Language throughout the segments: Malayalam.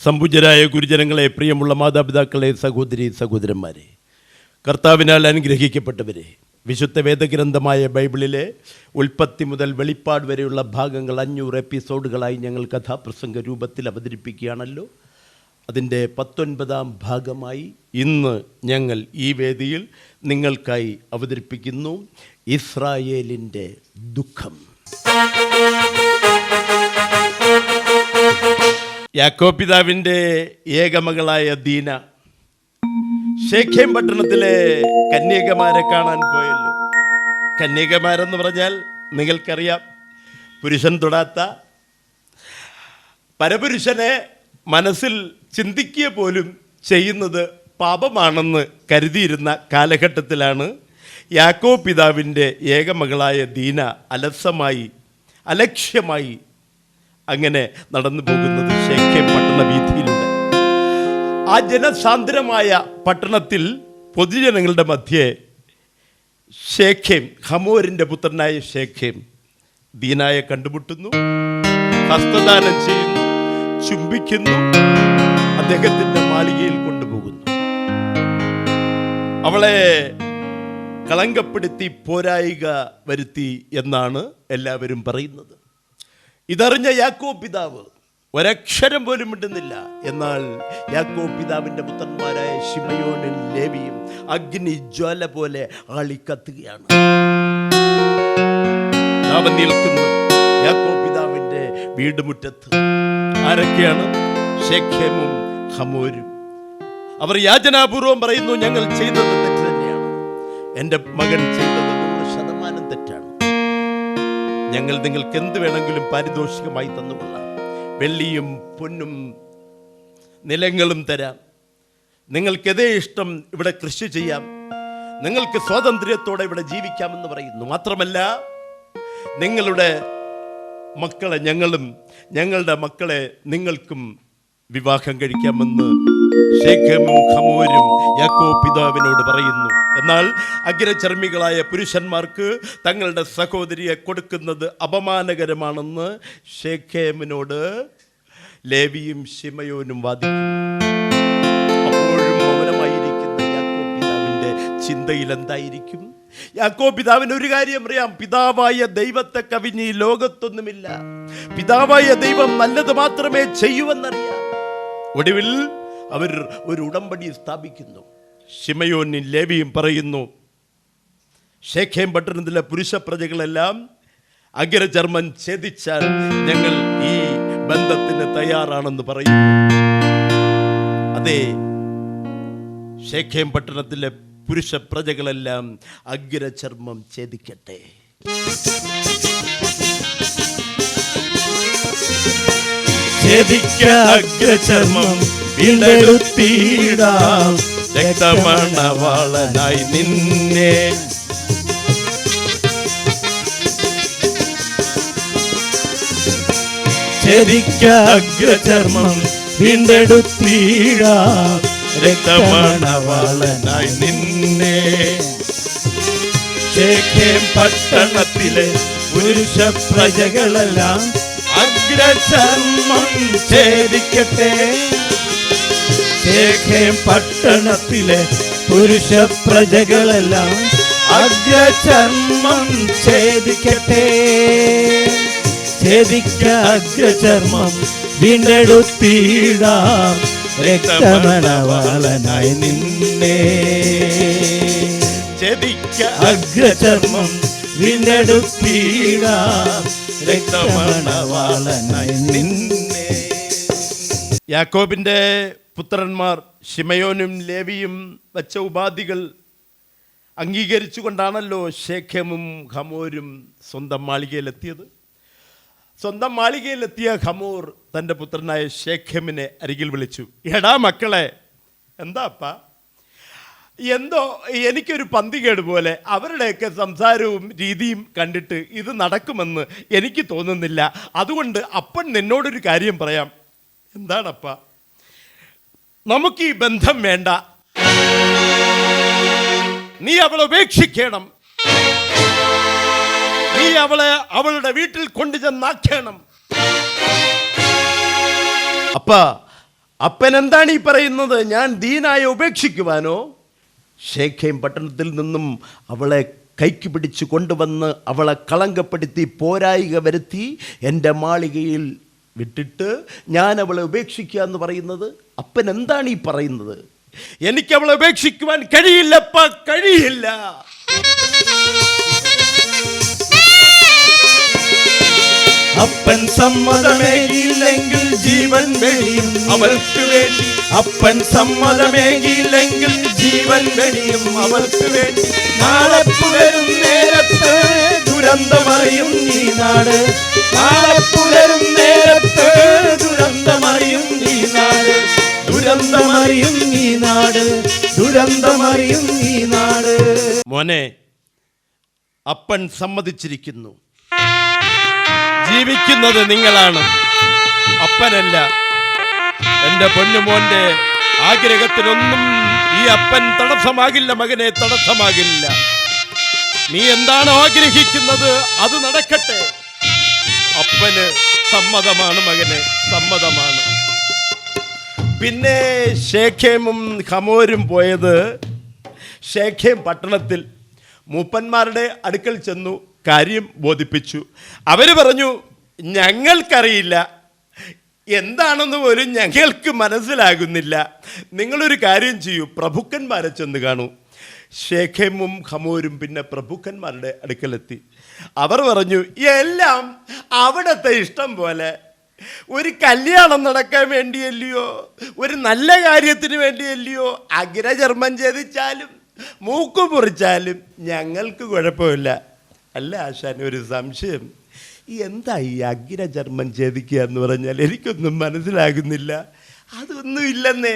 സംപൂജ്യരായ ഗുരുജനങ്ങളെ, പ്രിയമുള്ള മാതാപിതാക്കളെ, സഹോദരി സഹോദരന്മാരെ, കർത്താവിനാൽ അനുഗ്രഹിക്കപ്പെട്ടവരെ, വിശുദ്ധ വേദഗ്രന്ഥമായ ബൈബിളിലെ ഉൽപ്പത്തി മുതൽ വെളിപ്പാട് വരെയുള്ള ഭാഗങ്ങൾ 500 എപ്പിസോഡുകളായി ഞങ്ങൾ കഥാപ്രസംഗ രൂപത്തിൽ അവതരിപ്പിക്കുകയാണല്ലോ. അതിൻ്റെ 19ാം ഭാഗമായി ഇന്ന് ഞങ്ങൾ ഈ വേദിയിൽ നിങ്ങൾക്കായി അവതരിപ്പിക്കുന്നു ഇസ്രായേലിൻ്റെ ദുഃഖം. യാക്കോബ് പിതാവിൻ്റെ ഏകമകളായ ദീന ഷേഖേം പട്ടണത്തിലെ കന്യകമാരെ കാണാൻ പോയല്ലോ. കന്യകമാരെന്ന് പറഞ്ഞാൽ നിങ്ങൾക്കറിയാം, പുരുഷൻ തൊടാത്ത, പരപുരുഷനെ മനസ്സിൽ ചിന്തിക്കുക പോലും ചെയ്യുന്നത് പാപമാണെന്ന് കരുതിയിരുന്ന കാലഘട്ടത്തിലാണ് യാക്കോബ് പിതാവിൻ്റെ ഏകമകളായ ദീന അലക്ഷ്യമായി അങ്ങനെ നടന്നു പോകുന്നത് ഷേഖേം പട്ടണ വീഥിയിലൂടെ. ആ ജനസാന്ദ്രമായ പട്ടണത്തിൽ പൊതുജനങ്ങളുടെ മധ്യേ ഷേഖേം, ഹമോരിൻ്റെ പുത്രനായ ഷേഖേം ദീനായെ കണ്ടുമുട്ടുന്നു, ഹസ്തദാനം ചെയ്യുന്നു, ചുംബിക്കുന്നു, അദ്ദേഹത്തിൻ്റെ മാളികയിൽ കൊണ്ടുപോകുന്നു. അവളെ കളങ്കപ്പെടുത്തി, പോരായിക വരുത്തി എന്നാണ് എല്ലാവരും പറയുന്നത്. ഇതറിഞ്ഞ യാക്കോബ് പിതാവ് ഒരക്ഷരം പോലും മിണ്ടുന്നില്ല. എന്നാൽ യാക്കോബ് പിതാവിൻ്റെ പുത്രന്മാരായ ശിമയോനും ലേവിയും അഗ്നിജ്വാല പോലെ ആളിക്കത്തുകയാണ്. അവൻ നിൽക്കുന്നു യാക്കോബ് പിതാവിൻ്റെ വീടുമുറ്റത്ത്. ആരൊക്കെയാണ്? ഷേഖേമും ഹമോരും. അവർ യാചനാപൂർവം പറയുന്നു, ഞങ്ങൾ ചെയ്തത് തെറ്റ് തന്നെയാണ്, എൻ്റെ മകൻ ചെയ്തത് 100% തെറ്റാണ്. ഞങ്ങൾ നിങ്ങൾക്ക് എന്ത് വേണമെങ്കിലും പാരിതോഷികമായി തന്നുകൊള്ളാം, വെള്ളിയും പൊന്നും നിലങ്ങളും തരാം, നിങ്ങൾക്ക് എതേ ഇഷ്ടം ഇവിടെ കൃഷി ചെയ്യാം, നിങ്ങൾക്ക് സ്വാതന്ത്ര്യത്തോടെ ഇവിടെ ജീവിക്കാമെന്ന് പറയുന്നു. മാത്രമല്ല, നിങ്ങളുടെ മക്കളെ ഞങ്ങളും, ഞങ്ങളുടെ മക്കളെ നിങ്ങൾക്കും വിവാഹം കഴിക്കാമെന്ന് ഷേഖേമും ഹമോരും യാക്കോബ് പിതാവിനോട് പറയുന്നു. എന്നാൽ അഗ്രചർമ്മികളായ പുരുഷന്മാർക്ക് തങ്ങളുടെ സഹോദരിയെ കൊടുക്കുന്നത് അപമാനകരമാണെന്ന് ഷേഖേമിനോട് ലേവിയും ശിമയോനും വാദിക്കും. അപ്പോഴും മൗനമായിരിക്കുന്ന യാക്കോബ് പിതാവിൻ്റെ ചിന്തയിൽ എന്തായിരിക്കും? യാക്കോബ് പിതാവിന് ഒരു കാര്യം അറിയാം, പിതാവായ ദൈവത്തെ കവിഞ്ഞ് ഈ ലോകത്തൊന്നുമില്ല. പിതാവായ ദൈവം നല്ലത് മാത്രമേ ചെയ്യുവെന്നറിയാം. ഒടുവിൽ അവർ ഒരു ഉടമ്പടി സ്ഥാപിക്കുന്നു. ശിമയോനും ലേവിയും പറയുന്നു, ഷേഖേം പട്ടണത്തിലെ പുരുഷ പ്രജകളെല്ലാം അഗ്രചർമ്മം ഛേദിച്ചാൽ ഞങ്ങൾ ഈ ബന്ധത്തിന് തയ്യാറാണെന്ന് പറയുന്നു. അതെ, ഷേഖേം പട്ടണത്തിലെ പുരുഷ പ്രജകളെല്ലാം അഗ്രചർമ്മം ഛേദിക്കട്ടെ. അഗ്രചർമ്മം വീണ്ടെടുത്തിടാം, രക്തമണവാളനായി നിന്നെ. അഗ്രചർമ്മം വീണ്ടെടുത്തിടാം, രക്തമണവാളനായി നിന്നെ. ഷേഖേം പട്ടണത്തിലെ പുരുഷ പ്രജകളെല്ലാം അഗ്രചർമ്മം ഛേദിക്കട്ടെ. ഷേഖേം പട്ടണത്തിലെ പുരുഷ പ്രജകളെല്ലാം അഗ്രചർമ്മം ഛേദിക്കട്ടെ. അഗ്രചർമ്മം വീണ്ടെടുത്തിടാം, രക്തമണവാളനായി നിന്നെ. അഗ്രചർമ്മം വീണ്ടെടുത്തിടാം, രക്തമണവാളനായി നിന്നെ. യാക്കോബിൻ്റെ പുത്രന്മാർ ശിമയോനും ലേവിയും വച്ച ഉപാധികൾ അംഗീകരിച്ചുകൊണ്ടാണല്ലോ ഷേഖേമും ഹമോരും സ്വന്തം മാളികയിലെത്തിയത്. സ്വന്തം മാളികയിലെത്തിയ ഹമോർ തൻ്റെ പുത്രനായ ഷേഖേമിനെ അരികിൽ വിളിച്ചു. എടാ മക്കളെ, എന്താ അപ്പാ? എന്തോ എനിക്കൊരു പന്തികേട് പോലെ അവരുടെയൊക്കെ സംസാരവും രീതിയും കണ്ടിട്ട് ഇത് നടക്കുമെന്ന് എനിക്ക് തോന്നുന്നില്ല. അതുകൊണ്ട് അപ്പൻ നിന്നോടൊരു കാര്യം പറയാം. എന്താണപ്പാ? നമുക്ക് ഈ ബന്ധം വേണ്ട, നീ അവളെ ഉപേക്ഷിക്കണം, നീ അവളെ അവളുടെ വീട്ടിൽ കൊണ്ടുചെന്നാക്കണം. അപ്പ അപ്പൻ എന്താണ് ഈ പറയുന്നത്? ഞാൻ ദീനായ ഉപേക്ഷിക്കുവാനോ? ശേഖേം പട്ടണത്തിൽ നിന്നും അവളെ കൈക്ക് പിടിച്ച് കൊണ്ടുവന്ന് അവളെ കളങ്കപ്പെടുത്തി പോരായിക വരുത്തി എൻ്റെ മാളികയിൽ വിട്ടിട്ട് ഞാൻ അവളെ ഉപേക്ഷിക്കുക എന്ന് പറയുന്നത്? അപ്പൻ എന്താണ് ഈ പറയുന്നത്? എനിക്ക് അവളെ ഉപേക്ഷിക്കുവാൻ കഴിയില്ലപ്പ, കഴിയില്ല. അപ്പൻ സമ്മതമേകിയില്ലെങ്കിൽ ജീവൻ വെടിയും അവൾക്ക് വേണ്ടി. അപ്പൻ സമ്മതമേകിയില്ലെങ്കിൽ ജീവൻ വെടിയും അവൾക്ക് വേണ്ടി. നാളെ പുലരും നേരത്ത് ദുരന്തമറിയും ഈ നാട്. നാളെ പുലരും നേരത്ത് ദുരന്തമറിയും ഈ നാട്. ദുരന്തമറിയും ഈ നാട്. ദുരന്തമറിയും ഈ നാട്. മോനെ, അപ്പൻ സമ്മതിച്ചിരിക്കുന്നു. ജീവിക്കുന്നത് നിങ്ങളാണ്, അപ്പനല്ല. എൻ്റെ പൊന്നുമോന്റെ ആഗ്രഹത്തിനൊന്നും ഈ അപ്പൻ തടസ്സമാകില്ല മകനെ, തടസ്സമാകില്ല. നീ എന്താണ് ആഗ്രഹിക്കുന്നത് അത് നടക്കട്ടെ. അപ്പന് സമ്മതമാണ് മകനെ, സമ്മതമാണ്. പിന്നെ ശേഖേമും ഹമോരും പോയത് ശേഖേം പട്ടണത്തിൽ മൂപ്പന്മാരുടെ അടുക്കൽ ചെന്നു, കാര്യം ബോധിപ്പിച്ചു. അവർ പറഞ്ഞു, ഞങ്ങൾക്കറിയില്ല, എന്താണെന്ന് പോലും ഞങ്ങൾക്ക് മനസ്സിലാകുന്നില്ല. നിങ്ങളൊരു കാര്യം ചെയ്യൂ, പ്രഭുക്കന്മാരെ ചെന്ന് കാണൂ. ശേഖേമും ഹമോരും പിന്നെ പ്രഭുക്കന്മാരുടെ അടുക്കലെത്തി. അവർ പറഞ്ഞു, എല്ലാം അവിടുത്തെ ഇഷ്ടം പോലെ. ഒരു കല്യാണം നടക്കാൻ വേണ്ടിയല്ലയോ, ഒരു നല്ല കാര്യത്തിന് വേണ്ടിയല്ലയോ, അഗ്രചർമ്മം ഛേദിച്ചാലും മൂക്ക് മുറിച്ചാലും ഞങ്ങൾക്ക് കുഴപ്പമില്ല. അല്ല ആശാൻ, ഒരു സംശയം, എന്താ ഈ അഗ്രചർമ്മം ഛേദിക്കുക എന്ന് പറഞ്ഞാൽ? എനിക്കൊന്നും മനസ്സിലാകുന്നില്ല. അതൊന്നും ഇല്ലെന്നേ,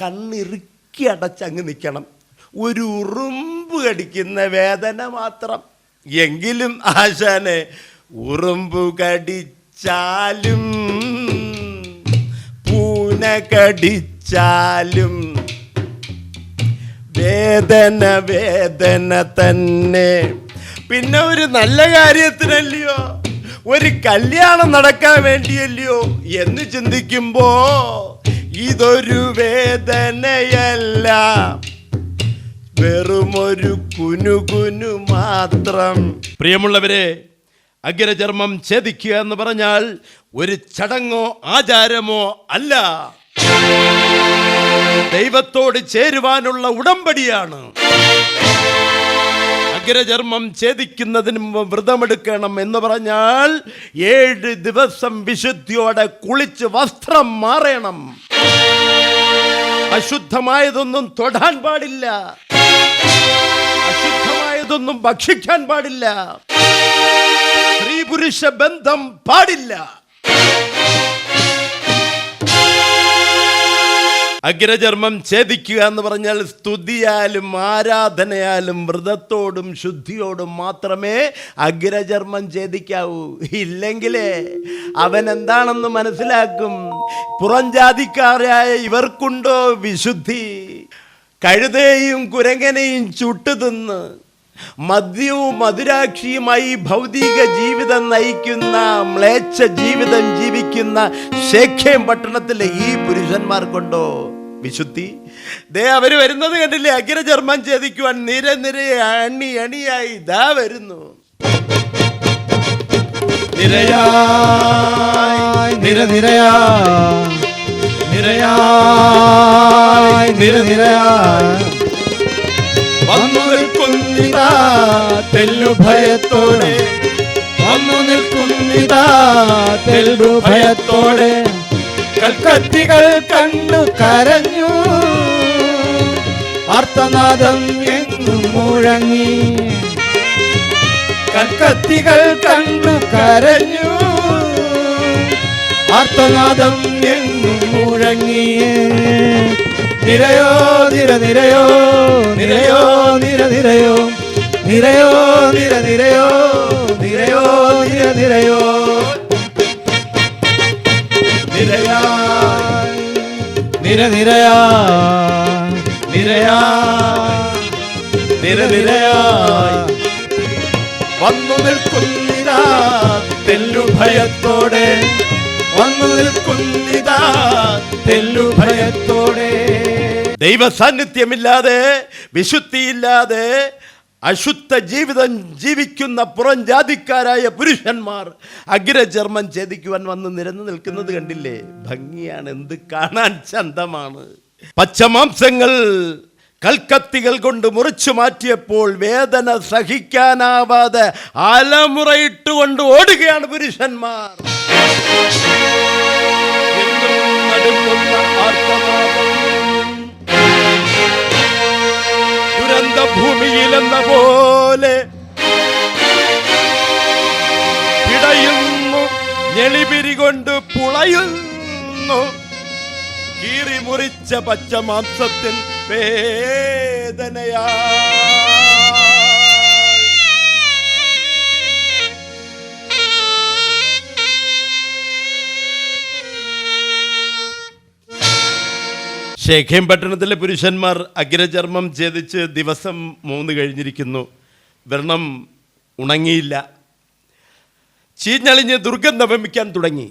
കണ്ണിറുക്കി അടച്ചങ്ങ് നിൽക്കണം, ഒരു ഉറുമ്പ് കടിക്കുന്ന വേദന മാത്രം. എങ്കിലും ആശാനെ, ഉറുമ്പ് കടിച്ചാലും പൂന കടിച്ചാലും വേദന വേദന തന്നെ. പിന്നെ ഒരു നല്ല കാര്യത്തിനല്ലയോ, ഒരു കല്യാണം നടക്കാൻ വേണ്ടിയല്ലയോ എന്ന് ചിന്തിക്കുമ്പോ ഇതൊരു വേദനയല്ല, വെറുമൊരു കുനുകുനു മാത്രം. പ്രിയമുള്ളവരെ, അഗ്രചർമ്മം ഛേദിക്കുക എന്ന് പറഞ്ഞാൽ ഒരു ചടങ്ങോ ആചാരമോ അല്ല, ദൈവത്തോട് ചേരുവാനുള്ള ഉടമ്പടിയാണ്. അഗ്രചർമ്മം ഛേദിക്കുന്നതിന് മുമ്പ് വ്രതമെടുക്കണം എന്ന് പറഞ്ഞാൽ 7 ദിവസം വിശുദ്ധിയോടെ കുളിച്ച് വസ്ത്രം മാറണം. അശുദ്ധമായതൊന്നും തൊടാൻ പാടില്ല, അശുദ്ധമായതൊന്നും ഭക്ഷിക്കാൻ പാടില്ല, സ്ത്രീ പുരുഷ ബന്ധം പാടില്ല. അഗ്രചർമ്മം ഛേദിക്കുക എന്ന് പറഞ്ഞാൽ സ്തുതിയാലും ആരാധനയാലും വ്രതത്തോടും ശുദ്ധിയോടും മാത്രമേ അഗ്രചർമ്മം ഛേദിക്കാവൂ. ഇല്ലെങ്കിലേ അവൻ എന്താണെന്ന് മനസ്സിലാക്കും. പുറംജാതിക്കാരായ ഇവർക്കുണ്ടോ വിശുദ്ധി? കഴുതയും കുരങ്ങനെയും ചുട്ടുതിന്ന് മദ്യവും മധുരാക്ഷിയുമായി ഭൗതിക ജീവിതം നയിക്കുന്ന, മ്ലേച്ഛ ജീവിതം ജീവിക്കുന്ന ശേഖേം പട്ടണത്തിലെ ഈ പുരുഷന്മാർക്കുണ്ടോ വിശുദ്ധി? അവര് വരുന്നത് കണ്ടില്ലേ? അഗ്രചർമ്മം ഛേദിക്കുവാൻ നിരനിരയെ അണി അണിയായി ദാ വരുന്നു. നിരയായി നിരനിരയായി നിരയായി നിരനിരയായി വന്നു നിൽക്കുന്നിതാ തെല്ലുഭയത്തോടെ, വന്നു നിൽക്കുന്നിതാ തെല്ലുഭയത്തോടെ. കൽക്കത്തികൾ കണ്ടു കരഞ്ഞു, ആർത്തനാദം എങ്ങും മുഴങ്ങി. കൽക്കത്തികൾ കണ്ടു കരഞ്ഞു, ആർത്തനാദം എങ്ങും മുഴങ്ങി. നിരയോ നിര നിരയോ നിരയോ നിര നിരയോ നിരയോ നിര നിരയോ നിരയോ നിര നിരയോ നിരയായി നിരനിരയായി നിരയായി നിരനിരയായി വന്നു നിൽക്കുന്നിതാ തെല്ലുഭയത്തോടെ, വന്നു നിൽക്കുന്നിതാ തെല്ലുഭയത്തോടെ. ദൈവ സാന്നിധ്യമില്ലാതെ, വിശുദ്ധിയില്ലാതെ അശുദ്ധ ജീവിതം ജീവിക്കുന്ന പുറം ജാതിക്കാരായ പുരുഷന്മാർ അഗ്രചർമ്മം ഛേദിക്കുവാൻ വന്ന് നിരന്നു നിൽക്കുന്നത് കണ്ടില്ലേ? ഭംഗിയാണ്, എന്ത് കാണാൻ ചന്തമാണ്. പച്ചമാംസങ്ങൾ കൽക്കത്തികൾ കൊണ്ട് മുറിച്ചു മാറ്റിയപ്പോൾ വേദന സഹിക്കാനാവാതെ അലമുറയിട്ടുകൊണ്ട് ഓടുകയാണ് പുരുഷന്മാർ. ദുരന്ത ഭൂമിയിലെന്ന പോലെ പിടയുന്നു, ഞെളിപിരി കൊണ്ട് പുളയുന്നു. കീറി മുറിച്ച പച്ചമാംസത്തിൻ വേദനയാ. ശേഖേം പട്ടണത്തിലെ പുരുഷന്മാർ അഗ്രചർമ്മം ഛേദിച്ച് ദിവസം 3 കഴിഞ്ഞിരിക്കുന്നു. വ്രണം ഉണങ്ങിയില്ല, ചീഞ്ഞളിഞ്ഞ് ദുർഗന്ധം വമിക്കാൻ തുടങ്ങി.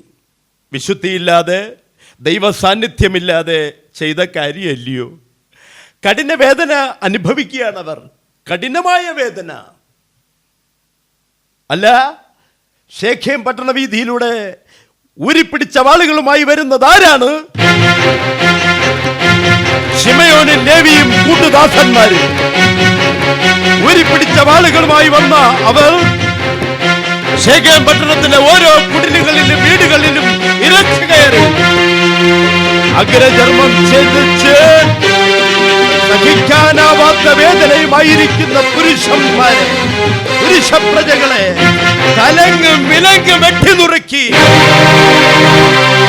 വിശുദ്ധിയില്ലാതെ, ദൈവ സാന്നിധ്യമില്ലാതെ ചെയ്ത കാര്യമല്ലയോ? കഠിന വേദന അനുഭവിക്കുകയാണവർ, കഠിനമായ വേദന. അല്ല, ശേഖേം പട്ടണ വീതിയിലൂടെ ഊരിപ്പിടിച്ച വാളുകളുമായി വരുന്നത് ആരാണ്? ശിമയോനും ലേവിയും കൂട്ടുദാസന്മാരും. ഊരിപ്പിടിച്ച വാളുകളുമായി വന്ന അവർ ശേഖേം പട്ടണത്തിലെ ഓരോ കുടിലുകളിലും വീടുകളിലും ഇരച്ചു കയറി അഗ്രചർമ്മം ഛേദിച്ച് സഹിക്കാനാവാത്ത വേദനയുമായിരിക്കുന്ന പുരുഷന്മാരെ, പുരുഷപ്രജകളെ തലങ്ങും വിലങ്ങും വെട്ടിനുറുക്കി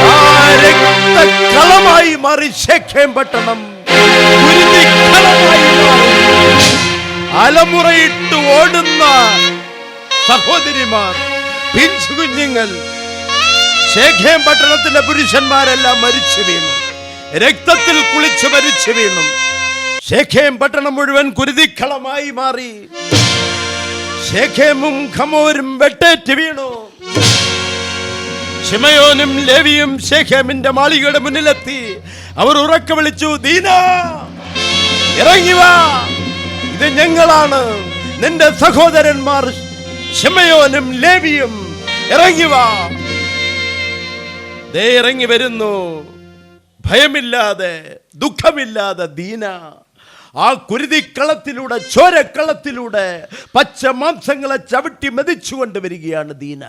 ആ രക്തക്കളമായി മാറി ശേഖേം പട്ടണം. അലമുറയിട്ട് ഓടുന്ന സഹോദരിമാർ, പിഞ്ചുകുഞ്ഞുങ്ങൾ, ശേഖേം പട്ടണത്തിലെ പുരുഷന്മാരെല്ലാം മരിച്ചു വീണു, രക്തത്തിൽ കുളിച്ചു മരിച്ചു വീണു. ശേഖേം പട്ടണം മുഴുവൻ കുരുതിക്കളമായി മാറി. ശേഖേമും ഖമോരും വെട്ടേറ്റ് വീണു. ശിമയോനും ലേവിയും ശേഖേമിന്റെ മാളികയുടെ മുന്നിലെത്തി. അവർ ഉറക്കെ വിളിച്ചു, ദീന ഇറങ്ങി വാ, ഇത് ഞങ്ങളാണ്, നിന്റെ സഹോദരന്മാർ ശിമയോനും ലേവിയും, ഇറങ്ങി വാ. ദേ ഇറങ്ങി വരുന്നു, ഭയമില്ലാതെ, ദുഃഖമില്ലാതെ ദീന. ആ കുരുതിക്കളത്തിലൂടെ, ചോരക്കളത്തിലൂടെ പച്ച മാംസങ്ങളെ ചവിട്ടി മെതിച്ചുകൊണ്ട് വരികയാണ് ദീന.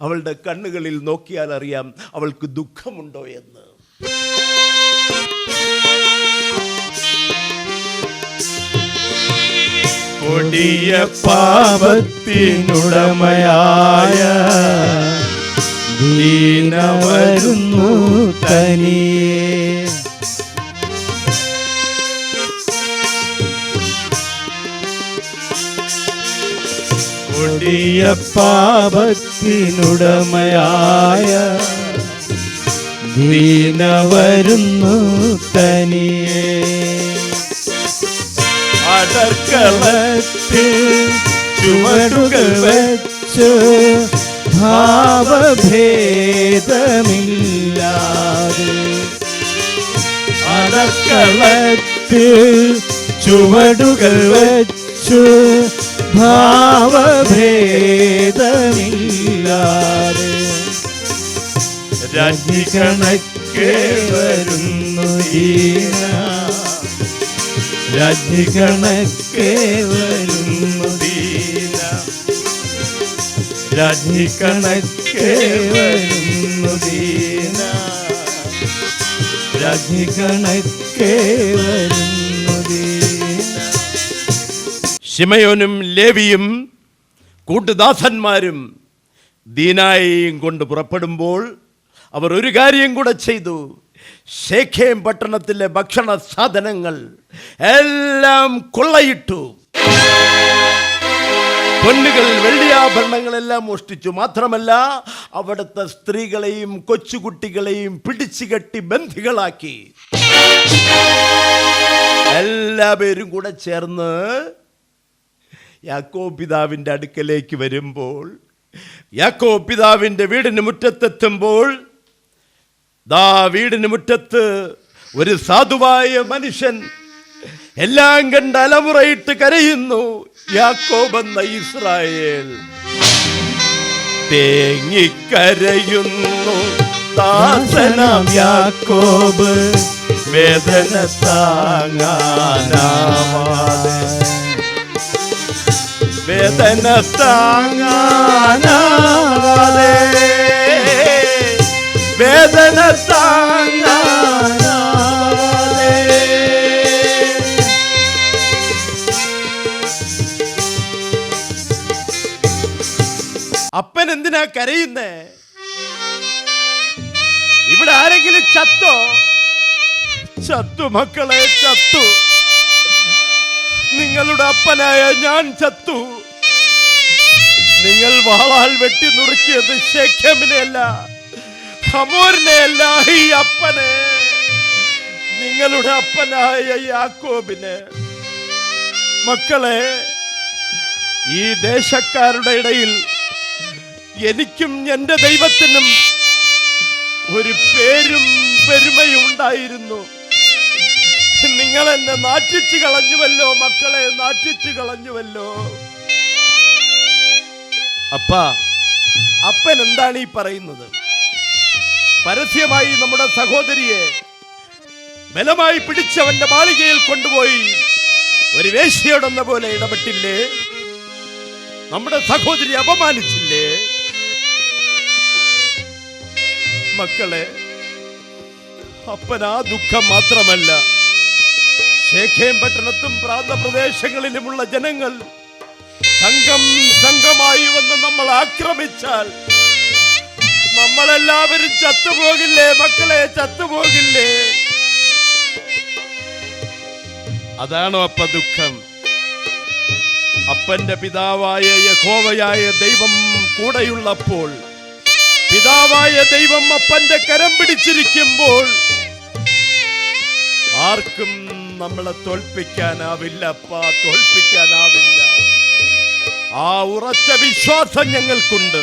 അവളുടെ കണ്ണുകളിൽ നോക്കിയാൽ അറിയാം അവൾക്ക് ദുഃഖമുണ്ടോ എന്ന്. കൊടിയ പാപത്തിനുടമയായ ദീന വരുന്നു തനിയേ. കൊടിയ പാപത്തിനുടമയായ ദീന വരുന്നു തനിയേ. അടർക്കളത്തിൽ ചുവടുകൾ വച്ച് ഭാവഭേദമില്ലാതെ, അടർക്കളത്തിൽ ചുവടുകൾ വച്ചു ഭാവഭേദമില്ലാതെ, രാജ്ഞി കണക്കെ വരുന്നു ദീന, രാജ്ഞി കണക്കെ വരുന്നു ദീന, രാജ്ഞി കണക്കെ വരുന്നു ദീന, രാജ്ഞി കണക്കെ വരുന്നു ദീന. ശിമയോനും ലേവിയും കൂട്ടുദാസന്മാരും ദീനായെയും കൊണ്ട് പുറപ്പെടുമ്പോൾ അവർ ഒരു കാര്യം കൂടെ ചെയ്തു. ശേഖേം പട്ടണത്തിലെ ഭക്ഷണ സാധനങ്ങൾ എല്ലാം കൊള്ളയിട്ടു. പൊന്നുകൾ, വെള്ളിയാഭരണങ്ങളെല്ലാം മോഷ്ടിച്ചു. മാത്രമല്ല അവിടുത്തെ സ്ത്രീകളെയും കൊച്ചുകുട്ടികളെയും പിടിച്ചുകെട്ടി ബന്ധികളാക്കി. എല്ലാവരും കൂടെ ചേർന്ന് യാക്കോബ് പിതാവിൻ്റെ അടുക്കലേക്ക് വരുമ്പോൾ, യാക്കോബ് പിതാവിൻ്റെ വീടിന് മുറ്റത്തെത്തുമ്പോൾ ദാ വീടിന് മുറ്റത്ത് ഒരു സാധുവായ മനുഷ്യൻ എല്ലാം കണ്ട് അലമുറയിട്ട് കരയുന്നു. യാക്കോബ് എന്ന ഇസ്രായേൽ തേങ്ങിക്കരയുന്നു. ദാസനാം യാക്കോബ് വേദന താങ്ങാനാവാതെ, വേദന താങ്ങാനാവാതെ, വേദന താങ്ങാനാവാതെ. അപ്പൻ എന്തിനാ കരയുന്നേ? ഇവിടെ ആരെങ്കിലും ചത്തോ? ചത്തു മക്കളെ, ചത്തു. നിങ്ങളുടെ അപ്പനായ ഞാൻ ചത്തു. നിങ്ങൾ വാളാൽ വെട്ടി നുറുക്കിയത് ശേഖേമിനെ അല്ല, ഹമോരിനെ അല്ല, ഈ അപ്പനെ, നിങ്ങളുടെ അപ്പനായ യാക്കോബിനെ. മക്കളെ, ഈ ദേശക്കാരുടെ ഇടയിൽ എനിക്കും എന്റെ ദൈവത്തിനും ഒരു പേരും പെരുമയും ഉണ്ടായിരുന്നു. നിങ്ങൾ എന്നെ നാറ്റിച്ചു കളഞ്ഞുവല്ലോ മക്കളെ, നാറ്റിച്ചു കളഞ്ഞുവല്ലോ. അപ്പൻ എന്താണ് ഈ പറയുന്നത്? പരസ്യമായി നമ്മുടെ സഹോദരിയെ ബലമായി പിടിച്ചവന്റെ മാളികയിൽ കൊണ്ടുപോയി ഒരു വേശ്യയോടെന്ന പോലെ ഇടപെട്ടില്ലേ? നമ്മുടെ സഹോദരി അപമാനിച്ചില്ലേ? മക്കളെ, അപ്പൻ ആ ദുഃഖം മാത്രമല്ല, ശേഖേം പട്ടണത്തും പ്രാന്തപ്രദേശങ്ങളിലുമുള്ള ജനങ്ങൾ സംഘമായി വന്ന് നമ്മൾ ആക്രമിച്ചാൽ നമ്മളെല്ലാവരും ചത്തുപോകില്ലേ മക്കളെ, ചത്തുപോകില്ലേ? അതാണോ അപ്പ ദുഃഖം? അപ്പന്റെ പിതാവായ യഹോവയായ ദൈവം കൂടെയുള്ളപ്പോൾ, പിതാവായ ദൈവം അപ്പന്റെ കരം പിടിച്ചിരിക്കുമ്പോൾ ആർക്കും നമ്മളെ തോൽപ്പിക്കാനാവില്ല അപ്പാ, തോൽപ്പിക്കാനാവില്ല. ആ ഉറച്ച വിശ്വാസം ഞങ്ങൾക്കുണ്ട്.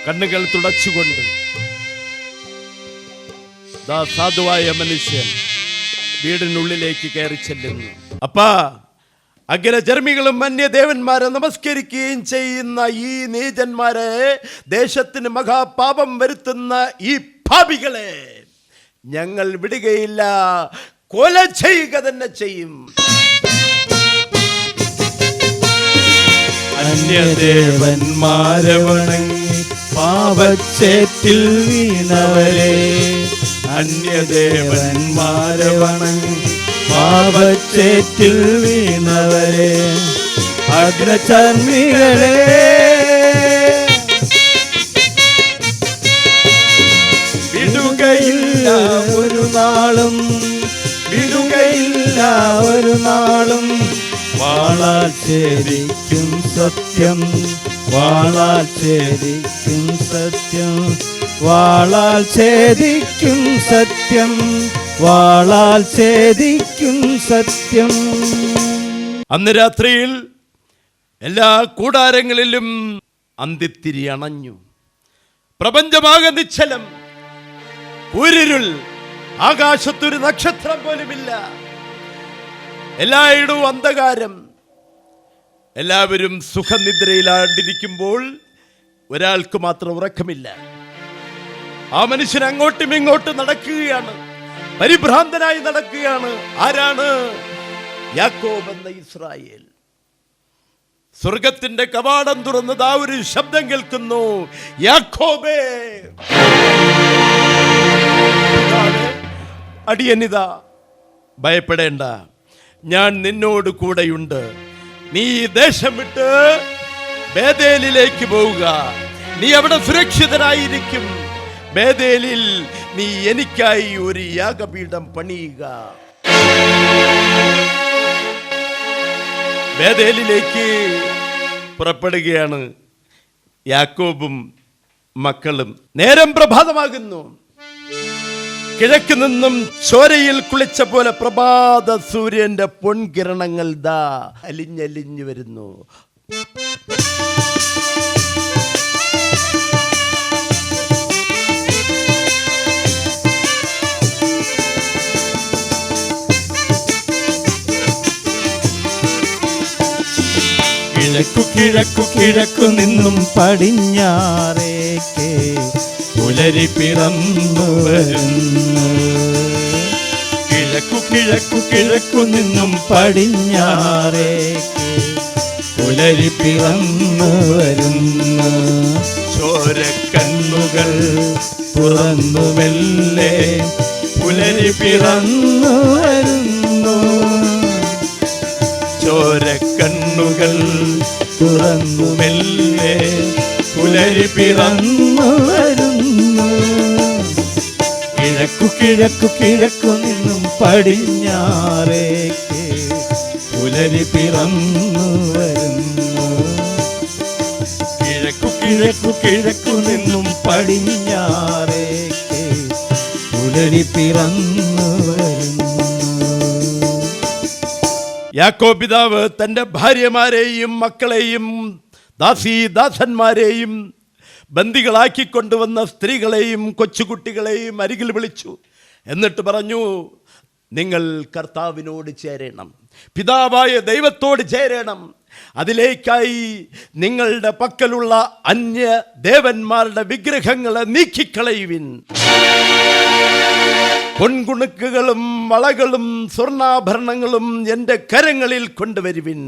കണ്ണുകൾ തുടച്ചുകൊണ്ട് സാധുവായ മനുഷ്യൻ വീടിനുള്ളിലേക്ക് കയറി ചെല്ലുന്നു. അപ്പാ, അഗ്രചർമ്മികളും അന്യദേവന്മാരെ നമസ്കരിക്കുകയും ചെയ്യുന്ന ഈ നീചന്മാരെ, ദേശത്തിന് മഹാപാപം വരുത്തുന്ന ഈ പാപികളെ ഞങ്ങൾ വിടുകയില്ല, കൊല ചെയ്യുക തന്നെ ചെയ്യും. അന്യദേവന്മാരെ വണങ്ങി പാപച്ചേറ്റിൽ വീണവരെ, അന്യദേവന്മാരെ വണങ്ങി പാപച്ചേറ്റിൽ വീണവരെ, അഗ്രചർമ്മികളെ വിടുകയില്ല ഒരു നാളും, വിടുകയില്ല ഒരു നാളും. വാളാൽ ഛേദിക്കും സത്യം, വാളാൽ ഛേദിക്കും സത്യം, വാളാൽ ഛേദിക്കും സത്യം, വാളാൽ ഛേദിക്കും സത്യം. അന്ന് രാത്രിയിൽ എല്ലാ കൂടാരങ്ങളിലും അന്തിത്തിരി അണഞ്ഞു. പ്രപഞ്ചമാകെ നിശ്ചലം, കൂരിരുൾ, ആകാശത്തൊരു നക്ഷത്രം പോലുമില്ല, എല്ലായിടവും അന്ധകാരം. എല്ലാവരും സുഖനിദ്രയിലാണ്ടിരിക്കുമ്പോൾ ഒരാൾക്ക് മാത്രം ഉറക്കമില്ല. ആ മനുഷ്യൻ അങ്ങോട്ടും ഇങ്ങോട്ടും നടക്കുകയാണ്, പരിഭ്രാന്തനായി നടക്കുകയാണ്. ആരാണ്? യാക്കോബ് എന്ന ഇസ്രായേൽ. സ്വർഗത്തിന്റെ കവാടം തുറന്നത് ആ ഒരു ശബ്ദം കേൾക്കുന്നു, യാക്കോബേ. അടിയനിതാ, ഭയപ്പെടേണ്ട, ഞാൻ നിന്നോട് കൂടെയുണ്ട്. നീ ദേശം വിട്ട് ബേതേലിലേക്ക് പോവുക, നീ അവിടെ സുരക്ഷിതനായിരിക്കും. ബേതേലിൽ നീ എനിക്കായി ഒരു യാഗപീഠം പണിയുക. ബേതേലിലേക്ക് പുറപ്പെടുകയാണ് യാക്കോബും മക്കളും. നേരം പ്രഭാതമാകുന്നു. കിഴക്ക് നിന്നും ചോരയിൽ കുളിച്ച പോലെ പ്രഭാത സൂര്യന്റെ പൊൻകിരണങ്ങൾ ദാ അലിഞ്ഞലിഞ്ഞു വരുന്നു. കിഴക്കു കിഴക്കു കിഴക്കു നിന്നും പടിഞ്ഞാറേക്ക് പുലരി പിറന്നു വരുന്നു. കിഴക്കു കിഴക്കു കിഴക്കു നിന്നും പടിഞ്ഞാറേക്ക് പുലരി പിറന്നു വരുന്നു. ചോരക്കണ്ണുകൾ തുറന്നു മെല്ലെ പുലരി പിറന്നു വരുന്നു. ചോരക്കണ്ണുകൾ തുറന്നു മെല്ലെ പുലരി പിറന്നു വരുന്നു. കിഴക്കു കിഴക്കു കിഴക്കു നിന്നും പടിഞ്ഞാറേക്ക് പുലരി പിറന്നു വരുന്നു. കിഴക്കു കിഴക്കു കിഴക്കു നിന്നും പടിഞ്ഞാറേക്ക് പുലരി പിറന്നു വരുന്നു. യാക്കോബ് പിതാവ് തൻ്റെ ഭാര്യമാരെയും മക്കളെയും ദാസന്മാരെയും ബന്ദികളാക്കിക്കൊണ്ടുവന്ന സ്ത്രീകളെയും കൊച്ചുകുട്ടികളെയും അരികിൽ വിളിച്ചു. എന്നിട്ട് പറഞ്ഞു, നിങ്ങൾ കർത്താവിനോട് ചേരണം, പിതാവായ ദൈവത്തോട് ചേരണം. അതിലേക്കായി നിങ്ങളുടെ പക്കലുള്ള അന്യ ദേവന്മാരുടെ വിഗ്രഹങ്ങളെ നീക്കിക്കളയുവിൻ. പൊൻകുണുക്കുകളും വളകളും സ്വർണ്ണാഭരണങ്ങളും എൻ്റെ കരങ്ങളിൽ കൊണ്ടുവരുവിൻ.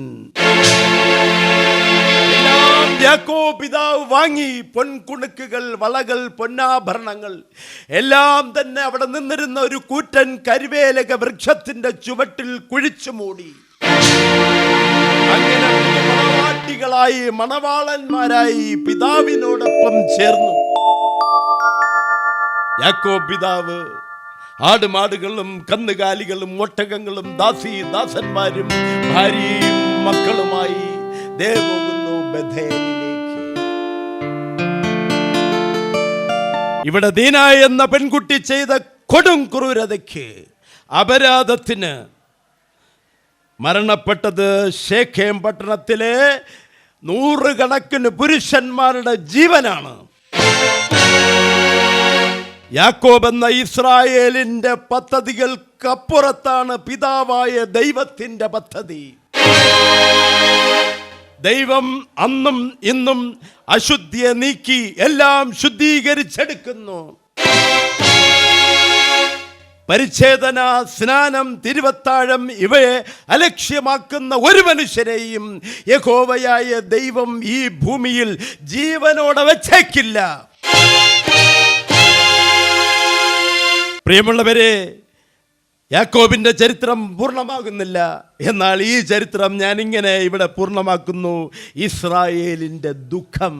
എല്ലാം യാക്കോബ് പിതാവ് വാങ്ങി. പൊൻകുണുക്കുകൾ, വളകൾ, പൊന്നാഭരണങ്ങൾ എല്ലാം തന്നെ അവിടെ നിന്നിരുന്ന ഒരു കൂറ്റൻ കരിവേലക വൃക്ഷത്തിന്റെ ചുവട്ടിൽ കുഴിച്ചു മൂടി. അങ്ങനെ മണവാട്ടികളായി, മണവാളന്മാരായി പിതാവിനോടൊപ്പം ചേർന്നു. യാക്കോബ് പിതാവ് ആടുമാടുകളും കന്നുകാലികളും ഒട്ടകങ്ങളും ദാസന്മാരും ഭാര്യയും മക്കളുമായി പോകുന്നു ബഥേലിലേക്ക്. ഇവിടെ ദീന എന്ന പെൺകുട്ടി ചെയ്ത കൊടും ക്രൂരതയ്ക്ക്, അപരാധത്തിന് മരണപ്പെട്ടത് ശേഖേം പട്ടണത്തിലെ 100 കണക്കിന് പുരുഷന്മാരുടെ ജീവനാണ്. യാക്കോബ് എന്ന ഇസ്രായേലിന്റെ പദ്ധതികൾക്കപ്പുറത്താണ് പിതാവായ ദൈവത്തിന്റെ പദ്ധതി. ദൈവം അന്നും ഇന്നും അശുദ്ധിയെ നീക്കി എല്ലാം ശുദ്ധീകരിച്ചെടുക്കുന്നു. പരിച്ഛേദന, സ്നാനം, തിരുവത്താഴം ഇവയെ അലക്ഷ്യമാക്കുന്ന ഒരു മനുഷ്യരെയും യഹോവയായ ദൈവം ഈ ഭൂമിയിൽ ജീവനോടെ വെച്ചേക്കില്ല. പ്രിയമുള്ളവരെ, യാക്കോബിന്റെ ചരിത്രം പൂർണ്ണമാകുന്നില്ല. എന്നാൽ ഈ ചരിത്രം ഞാനിങ്ങനെ ഇവിടെ പൂർണ്ണമാക്കുന്നു. ഇസ്രായേലിന്റെ ദുഃഖം.